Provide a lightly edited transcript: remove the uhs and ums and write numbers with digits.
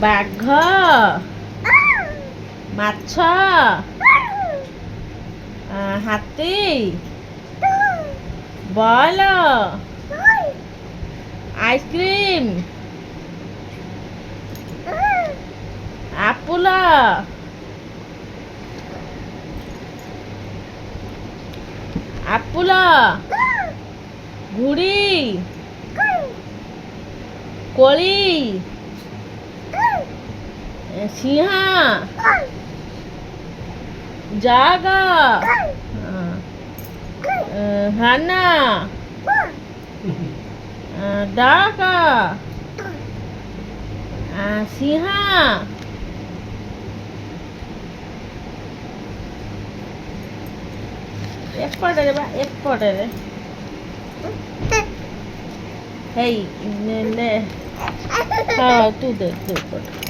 ବାଘ ମାଛ ହାତୀ ବଲ ଆଇସ୍କ୍ରିମ୍ ଆପୁଲ ଆପୁଲ ଘୁଡ଼ି କୋଳି ସିଂହ ଜଗ ହାନା ଡକ ସିଂହ ଏପଟରେ ବା ଏପଟରେ ହେଇ ନେ ହଁ ତୁ ଦେ ତୁ